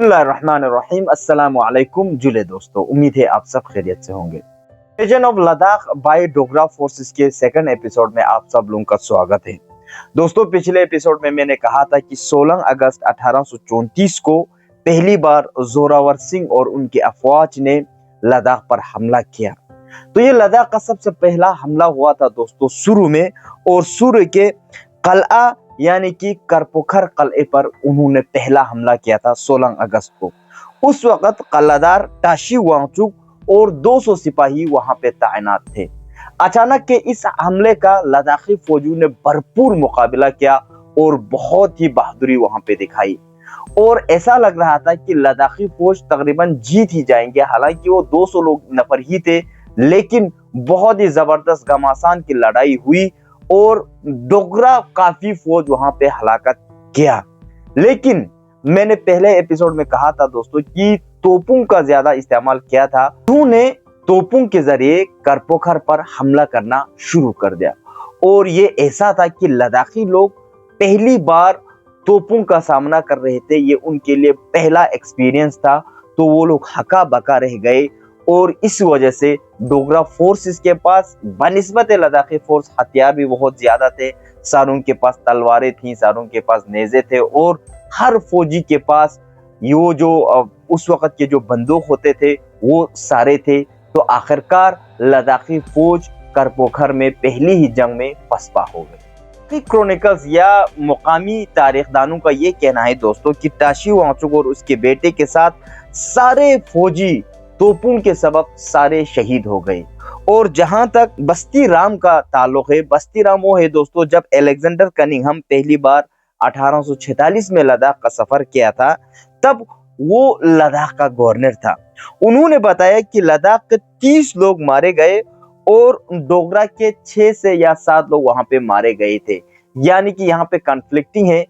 बिस्मिल्लाहिर्रहमानिर्रहीम। अस्सलाम वालेकुम जुले दोस्तों, उम्मीद है आप सब खैरियत से होंगे। Region of Ladakh by Dogra forces के सेकंड एपिसोड में आप सब लोगों का स्वागत है। दोस्तों, पिछले एपिसोड में मैंने कहा था कि 16 अगस्त 1834 को पहली बार जोरावर सिंह और उनके अफवाज ने लद्दाख पर हमला किया। तो ये लद्दाख का सबसे पहला हमला हुआ था दोस्तों शुरू में, और शुरू के कलआ यानी कि करपोखर कलए पर उन्होंने पहला हमला किया था 16 अगस्त को। उस वक्त कलादार टाशी वांगचुक और 200 सिपाही वहां पे तैनात थे। अचानक के इस हमले का लद्दाखी फौजियों ने भरपूर मुकाबला किया और बहुत ही बहादुरी वहां पे दिखाई, और ऐसा लग रहा था कि लद्दाखी फौज तकरीबन जीत ही जाएंगे। हालांकि वो 200 लोग नफर ही थे, लेकिन बहुत ही जबरदस्त घमासान की लड़ाई हुई और डोगरा काफी फौज वहां पे हलाकत किया। लेकिन मैंने पहले एपिसोड में कहा था दोस्तों कि तोपों का ज्यादा इस्तेमाल किया था। उन्होंने तोपों के जरिए करपोखर पर हमला करना शुरू कर दिया, और ये ऐसा था कि लद्दाखी लोग पहली बार तोपों का सामना कर रहे थे। ये उनके लिए पहला एक्सपीरियंस था, तो वो लोग हका बका रह गए, और इस वजह से डोगरा फोर्सेस के पास बनिस्बत लद्दाखी फोर्स हथियार भी बहुत ज्यादा थे। सारों के पास तलवारें थी, सारों के पास नेज़े थे, और हर फौजी के पास यो जो उस वक्त के जो बंदूक होते थे वो सारे थे। तो आखिरकार लद्दाखी फौज करपोखर में पहली ही जंग में पसपा हो गई। क्रॉनिकल्स या मुकामी तारीखदानों का ये कहना है दोस्तों कि टाशी वांगचुक और उसके बेटे के साथ सारे फौजी तोपों के सबब सारे शहीद हो गए। और जहां तक बस्ती राम का ताल्लुक है, बस्ती राम वो है दोस्तों जब अलेक्जेंडर कनिंघम पहली बार 1846 में लद्दाख का सफर किया था, तब वो लद्दाख का गवर्नर था। उन्होंने बताया कि लद्दाख के 30 लोग मारे गए और डोगरा के 6 से या 7 लोग वहां पे मारे गए थे। यानी कि यहाँ पे कॉन्फ्लिक्टिंग है।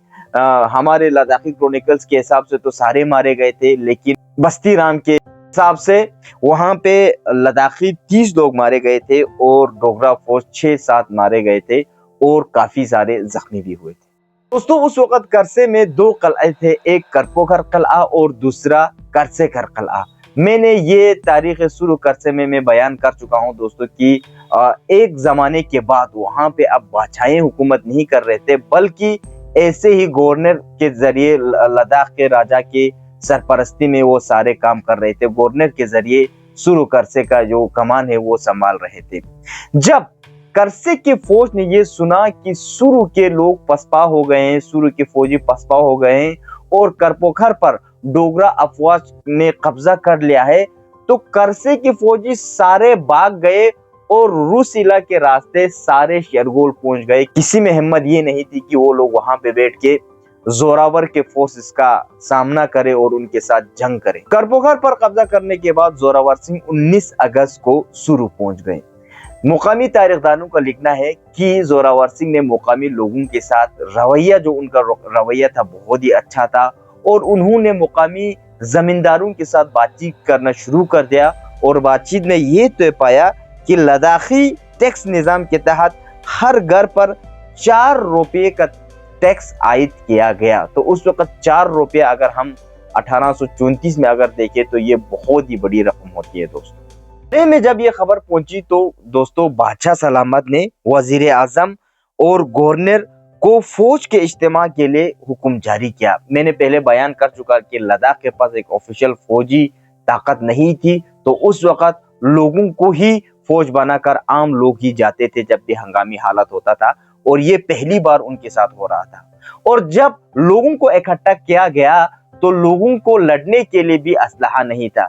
हमारे लद्दाखी क्रॉनिकल्स के हिसाब से तो सारे मारे गए थे, लेकिन बस्ती राम के हिसाब से वहां पे लद्दाखी 30 लोग मारे गए थे और डोगरा फौज 6-7 मारे गए थे, और काफी सारे जख्मी भी हुए थे। दोस्तों, उस वक्त करसे में 2 कलए थे, एक करपोखर कलआ और दूसरा करसेकर कलआ। मैंने ये तारीख शुरू करसे में मैं बयान कर चुका हूं दोस्तों कि एक जमाने के बाद वहां पे अब बादशाहें हुकूमत नहीं कर रहे थे, बल्कि ऐसे ही गवर्नर के जरिए लद्दाख के राजा के सरपरस्ती में वो सारे काम कर रहे थे। गवर्नर के जरिए शुरू करसे का जो कमान है वो संभाल रहे थे। जब करसे के फौज ने ये सुना कि शुरू के लोग पसपा हो गए हैं, शुरू के फौजी पसपा हो गए हैं और करपोखर पर डोगरा अफवाज ने कब्जा कर लिया है, तो करसे के फौजी सारे भाग गए और रूसीला के रास्ते सारे शेरगोल पहुंच गए। किसी में हिम्मत ये नहीं थी कि वो लोग वहां पे बैठ के जोरावर के फोर्सेस का सामना करे और उनके साथ जंग करे। करपोखर पर कब्जा करने के बाद जोरावर सिंह 19 अगस्त को शुरू पहुंच गए। मुकामी तारीखदानों का लिखना है कि जोरावर सिंह ने मुकामी लोगों के साथ रवैया, जो उनका रवैया था बहुत ही अच्छा था, और उन्होंने मुकामी जमींदारों के साथ बातचीत करना शुरू कर दिया, और बातचीत में ये तय पाया कि लद्दाखी टैक्स निजाम के तहत हर घर पर 4 रुपये का टैक्स आयद किया गया। तो उस वक्त 4 रुपये अगर हम 1834 में अगर देखें तो ये बहुत ही बड़ी रकम होती है दोस्तों। में जब ये खबर पहुंची तो दोस्तों बादशाह सलामत ने वजीर आजम और गवर्नर को फौज के इज्तिमा के लिए हुक्म जारी किया। मैंने पहले बयान कर चुका कि लद्दाख के पास एक ऑफिशियल फौजी ताकत नहीं थी, तो उस वक्त लोगों को ही फौज बनाकर आम लोग ही जाते थे जब भी हंगामी हालत होता था, और ये पहली बार उनके साथ हो रहा था। और जब लोगों को इकट्ठा किया गया तो लोगों को लड़ने के लिए भी असलहा नहीं था,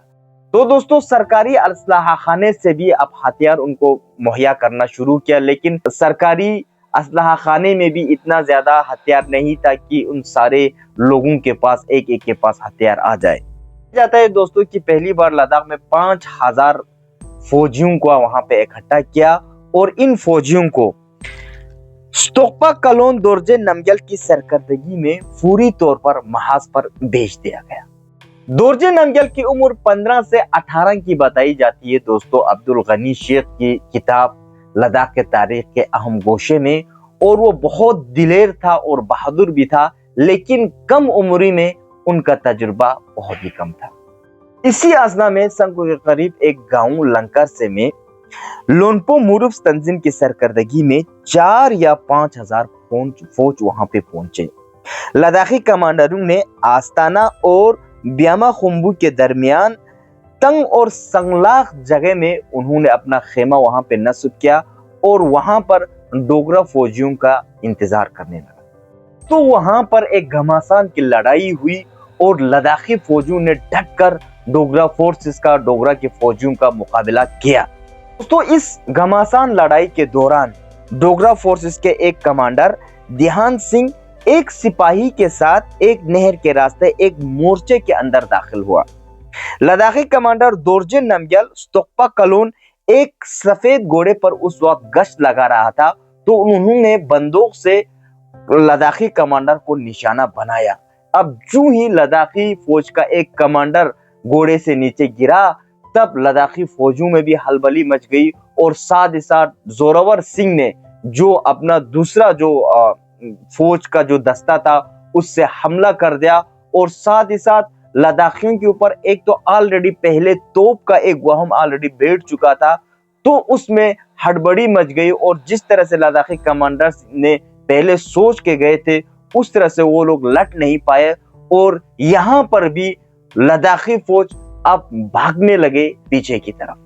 तो दोस्तों सरकारी असलहा खाने से भी अब हथियार उनको मुहैया करना शुरू किया। लेकिन सरकारी असलहा खाने में भी इतना ज्यादा हथियार नहीं था कि उन सारे लोगों के पास एक एक के पास हथियार आ जाए। जाता है दोस्तों कि पहली बार लद्दाख में 5000 फौजियों को वहां पे इकट्ठा किया, और इन फौजियों को स्टोकपा कलोन दोरजे नमग्याल की सरकर्दगी में पूरी तौर पर महाज पर भेज दिया गया। दोरजे नमग्याल की उम्र 15 से 18 की बताई जाती है दोस्तों अब्दुल गनी शेख की किताब लद्दाख के तारीख के अहम गोशे में, और वो बहुत दिलेर था और बहादुर भी था, लेकिन कम उम्री में उनका तजुर्बा बहुत ही कम था। इसी अजना में संगो के करीब एक गांव लंकरसे में लोनपो मुरुफ तंजीम की सरकर्दगी में 4 या 5,000 फौज वहां पे पहुंचे। लद्दाखी कमांडरों ने आस्ताना और ब्यामा खुम्बू के दरमियान तंग और संगलाख जगह में उन्होंने अपना खेमा वहां पे नस्ब किया और वहां पर डोगरा फौजियों का इंतजार करने लगा। तो वहां पर एक घमासान की लड़ाई हुई और लद्दाखी फौजियों ने ढककर डोगरा फोर्सेस का, डोगरा के फौजियों का मुकाबला किया। तो इस घमासान लड़ाई के दौरान डोगरा फोर्सेस के एक कमांडर देहान सिंह एक सिपाही के साथ एक नहर के रास्ते एक मोर्चे के अंदर दाखिल हुआ। लद्दाखी कमांडर दोरजे नमग्याल स्टोक्पा कलोन एक सफेद घोड़े पर उस वक्त गश्त लगा रहा था, तो उन्होंने बंदूक से लद्दाखी कमांडर को निशाना बनाया। अब जो ही लद्दाखी फौज का एक कमांडर घोड़े से नीचे गिरा, तब लद्दाखी फौजों में भी हलबली मच गई और साथ ही साथ जोरावर सिंह ने जो अपना दूसरा जो फौज का जो दस्ता था उससे हमला कर दिया और साथ ही साथ लद्दाखियों के ऊपर एक तो ऑलरेडी पहले तोप का एक वहम ऑलरेडी बैठ चुका था, तो उसमें हड़बड़ी मच गई और जिस तरह से लद्दाखी कमांडर्स ने पहले सोच के गए थे उस तरह से वो लोग लट नहीं पाए और यहाँ पर भी लद्दाखी फौज अब भागने लगे पीछे की तरफ।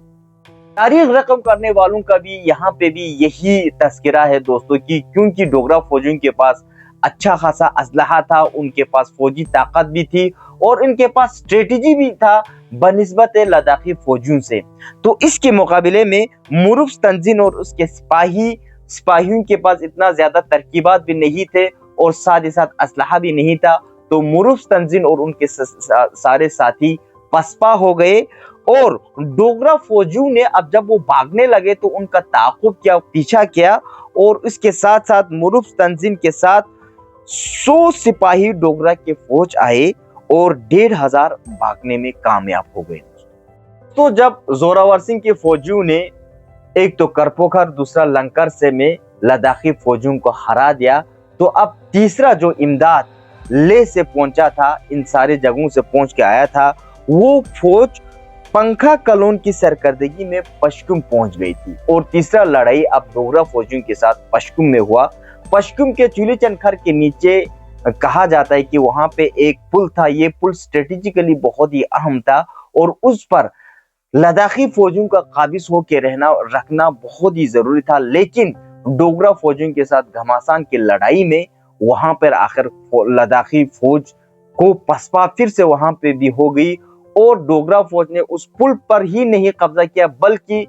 तारीख रकम करने वालों का भी यहाँ पे भी यही तस्करा है दोस्तों की, क्योंकि डोगरा फौजियों के पास अच्छा खासा असलहा था, उनके पास फौजी ताकत भी थी और इनके पास स्ट्रेटेजी भी था बनिस्बत लद्दाखी फौजियों से। तो इसके मुकाबले में मुरुफ तंजीम और उसके सिपाहियों के पास इतना ज्यादा तरकीबात भी नहीं थे और साथ ही साथ असलहा भी नहीं था। तो मुरुफ तंजीम और उनके सारे साथी पसपा हो गए और डोगरा फौजियों ने अब जब वो भागने लगे तो उनका ताक़ुब किया, पीछा किया और इसके साथ साथ मुरुफ तंजीम के साथ 100 सिपाही डोगरा के फौज आए और 1,500 भागने में कामयाब हो गए। तो जब जोरावर सिंह के फौजियों ने एक तो करपोखर दूसरा लंकरसे में लद्दाखी फौजियों को हरा दिया, तो अब तीसरा जो इमदाद लेह से पहुंचा था, इन सारे जगहों से पहुंच के आया था, वो फौज पंखा कलोन की सरकर्दगी में पश्कुम पहुंच गई थी और तीसरा लड़ाई अब डोगरा फौजियों के साथ पश्कुम में हुआ। पश्कुम के चूली चनखर के नीचे कहा जाता है कि वहां पे एक पुल था, ये पुल स्ट्रेटेजिकली बहुत ही अहम था और उस पर लद्दाखी फौजियों का काबिज होकर रखना बहुत ही जरूरी था। लेकिन डोगरा फौजियों के साथ घमासान की लड़ाई में वहां पर आखिर लद्दाखी फौज को पसपा फिर से वहां पे भी हो गई और डोगरा फौज ने उस पुल पर ही नहीं कब्जा किया बल्कि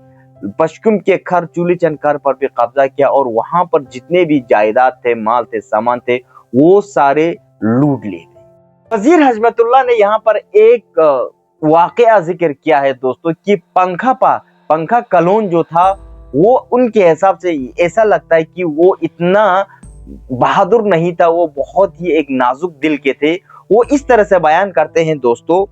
पश्कुम के खर चूली चनखर पर भी कब्जा किया और वहां पर जितने भी जायदाद थे, माल थे, सामान थे, वो सारे लूट लिए गए। वजीर हजमतुल्लाह ने यहाँ पर एक वाकया जिक्र किया है दोस्तों कि पंखा कलोन जो था वो उनके हिसाब से ऐसा लगता है कि वो इतना बहादुर नहीं था, वो बहुत ही एक नाजुक दिल के थे। वो इस तरह से बयान करते हैं दोस्तों,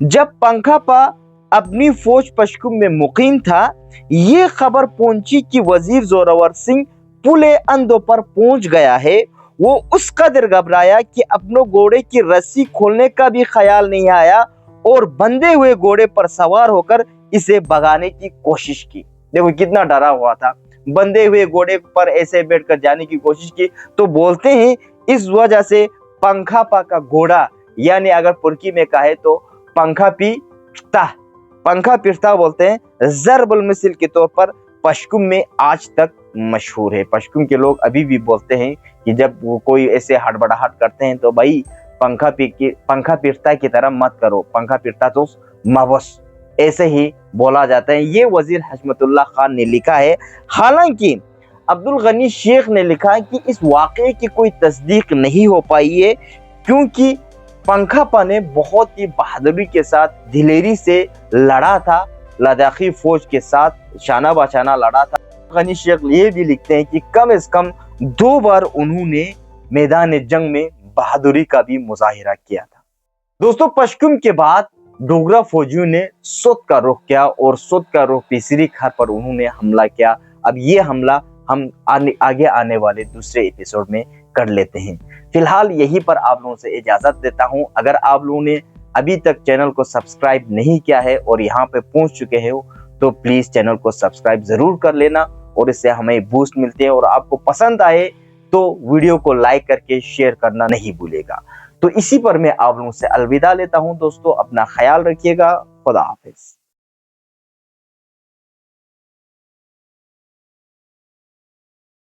जब पंखापा अपनी फौज पश्कुम में मुकीम था, ये खबर पहुंची कि वजीर जोरावर सिंह पुले अंदो पर पहुंच गया है। वो उस कदर घबराया कि अपनों घोड़े की रस्सी खोलने का भी ख्याल नहीं आया और बंधे हुए घोड़े पर सवार होकर इसे भगाने की कोशिश की। देखो कितना डरा हुआ था, बंधे हुए घोड़े पर ऐसे बैठकर जाने की कोशिश की। तो बोलते हैं इस वजह से पंखापा का घोड़ा, यानी अगर पुरकी में कहे तो पंखा पिरता बोलते हैं, ज़रबुल मिसल के तौर पर पश्कुम में आज तक मशहूर है। पश्कुम के लोग अभी भी बोलते हैं कि जब वो कोई ऐसे हड़बड़ाहट करते हैं तो भाई पंखा पिरता की तरह मत करो, पंखा पिरता तो मवस, ऐसे ही बोला जाता है। ये वजीर हजमतुल्लाह खान ने लिखा है। हालांकि अब्दुल गनी शेख ने लिखा है कि इस वाक़े की कोई तस्दीक नहीं हो पाई है क्योंकि पंखापा ने बहुत ही बहादुरी के साथ दिलेरी से लड़ा था, लद्दाखी फौज के साथ शाना बाशाना लड़ा था। गनी शेख ये भी लिखते हैं कि कम से कम 2 बार उन्होंने मैदान जंग में बहादुरी का भी मुजाहिरा किया था। दोस्तों पश्कुम के बाद डोगरा फौजियों ने सोत का रुख किया और सोत का रुख तीसरी खार पर उन्होंने हमला किया। अब ये हमला हम आगे आने वाले दूसरे एपिसोड में कर लेते हैं। फिलहाल यहीं पर आप लोगों से इजाजत देता हूं। अगर आप लोगों ने अभी तक चैनल को सब्सक्राइब नहीं किया है और यहाँ पे पहुंच चुके हो तो प्लीज चैनल को सब्सक्राइब जरूर कर लेना, और इससे हमें बूस्ट मिलते हैं। और आपको पसंद आए तो वीडियो को लाइक करके शेयर करना नहीं भूलेगा। तो इसी पर मैं आप लोगों से अलविदा लेता हूं दोस्तों, अपना ख्याल रखिएगा। खुदा हाफिज।